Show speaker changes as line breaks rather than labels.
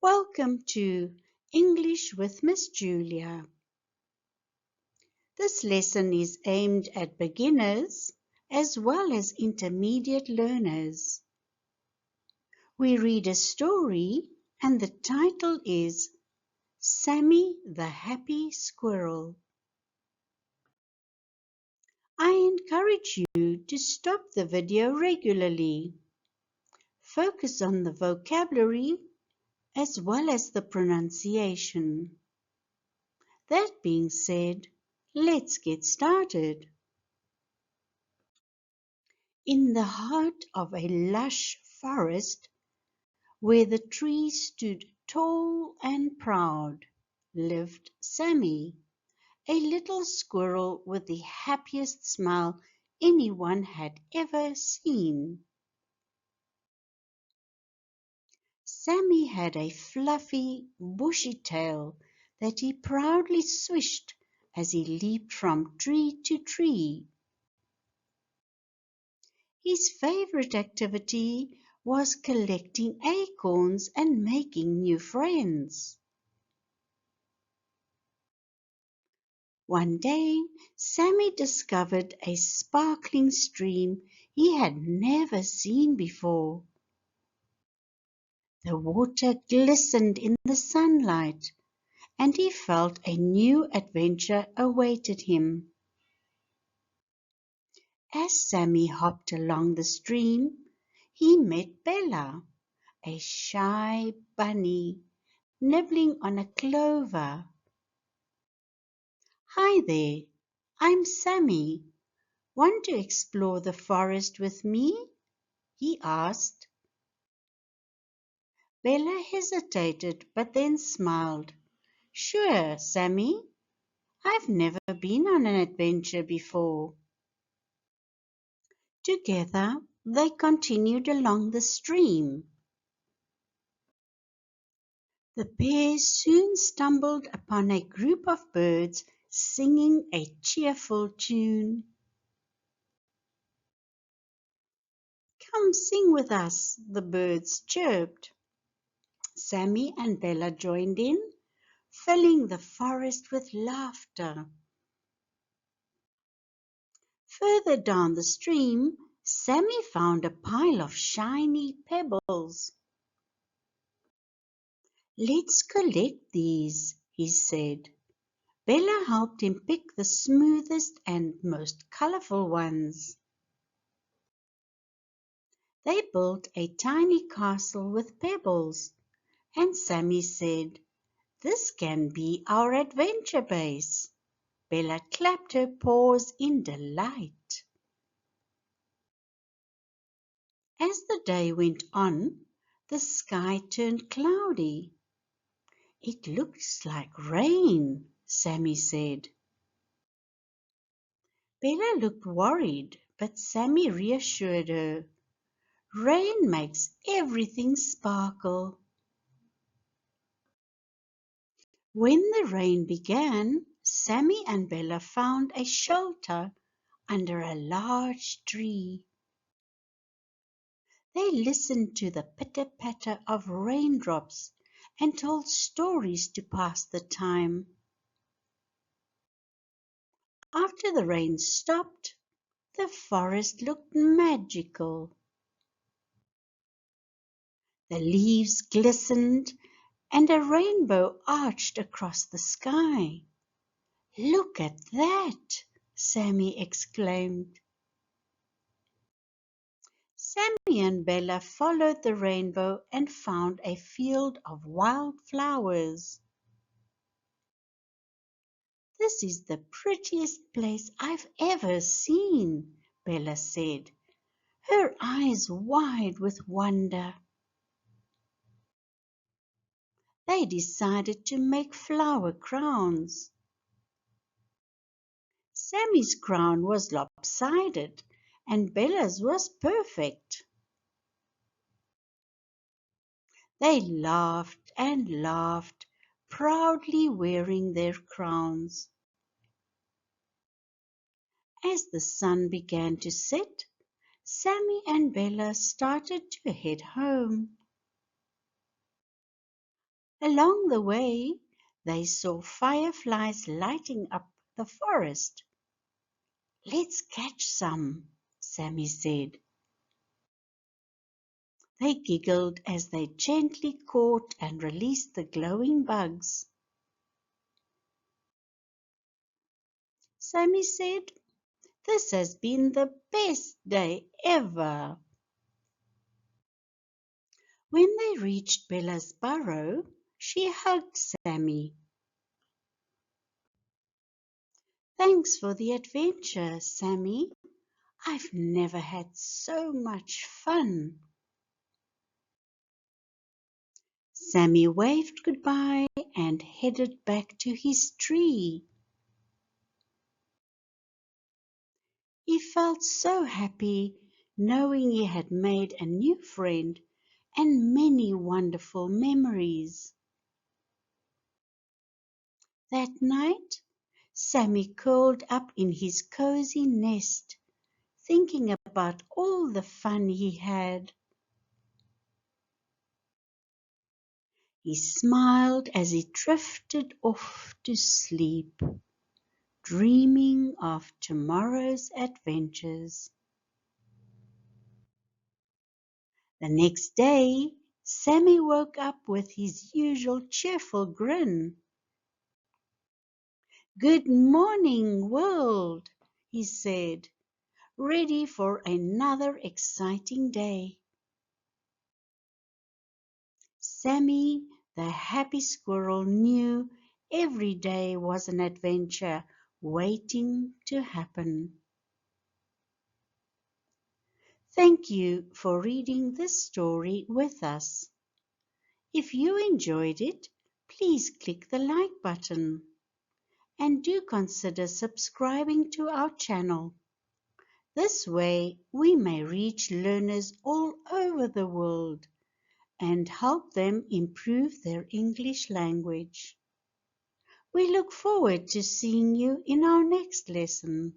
Welcome to English with Miss Julia. This lesson is aimed at beginners as well as intermediate learners. We read a story and the title is Sammy the Happy Squirrel. I encourage you to stop the video regularly. Focus on the vocabulary as well as the pronunciation. That being said, let's get started. In the heart of a lush forest, where the trees stood tall and proud, lived Sammy, a little squirrel with the happiest smile anyone had ever seen. Sammy had a fluffy, bushy tail that he proudly swished as he leaped from tree to tree. His favorite activity was collecting acorns and making new friends. One day, Sammy discovered a sparkling stream he had never seen before. The water glistened in the sunlight, and he felt a new adventure awaited him. As Sammy hopped along the stream, he met Bella, a shy bunny nibbling on a clover. "Hi there, I'm Sammy. Want to explore the forest with me?" he asked. Bella hesitated but then smiled. "Sure, Sammy. I've never been on an adventure before." Together they continued along the stream. The pair soon stumbled upon a group of birds singing a cheerful tune. "Come sing with us," the birds chirped. Sammy and Bella joined in, filling the forest with laughter. Further down the stream, Sammy found a pile of shiny pebbles. "Let's collect these," he said. Bella helped him pick the smoothest and most colorful ones. They built a tiny castle with pebbles, and Sammy said, "This can be our adventure base." Bella clapped her paws in delight. As the day went on, the sky turned cloudy. "It looks like rain," Sammy said. Bella looked worried, but Sammy reassured her. "Rain makes everything sparkle." When the rain began, Sammy and Bella found a shelter under a large tree. They listened to the pitter-patter of raindrops and told stories to pass the time. After the rain stopped, the forest looked magical. The leaves glistened and a rainbow arched across the sky. "Look at that!" Sammy exclaimed. Sammy and Bella followed the rainbow and found a field of wild flowers. "This is the prettiest place I've ever seen," Bella said, her eyes wide with wonder. They decided to make flower crowns. Sammy's crown was lopsided and Bella's was perfect. They laughed and laughed, proudly wearing their crowns. As the sun began to set, Sammy and Bella started to head home. Along the way, they saw fireflies lighting up the forest. "Let's catch some," Sammy said. They giggled as they gently caught and released the glowing bugs. Sammy said, "This has been the best day ever." When they reached Bella's burrow, she hugged Sammy. "Thanks for the adventure, Sammy. I've never had so much fun." Sammy waved goodbye and headed back to his tree. He felt so happy knowing he had made a new friend and many wonderful memories. That night, Sammy curled up in his cozy nest, thinking about all the fun he had. He smiled as he drifted off to sleep, dreaming of tomorrow's adventures. The next day, Sammy woke up with his usual cheerful grin. "Good morning, world," he said, ready for another exciting day. Sammy, the happy squirrel, knew every day was an adventure waiting to happen. Thank you for reading this story with us. If you enjoyed it, please click the like button and do consider subscribing to our channel. This way we may reach learners all over the world and help them improve their English language. We look forward to seeing you in our next lesson.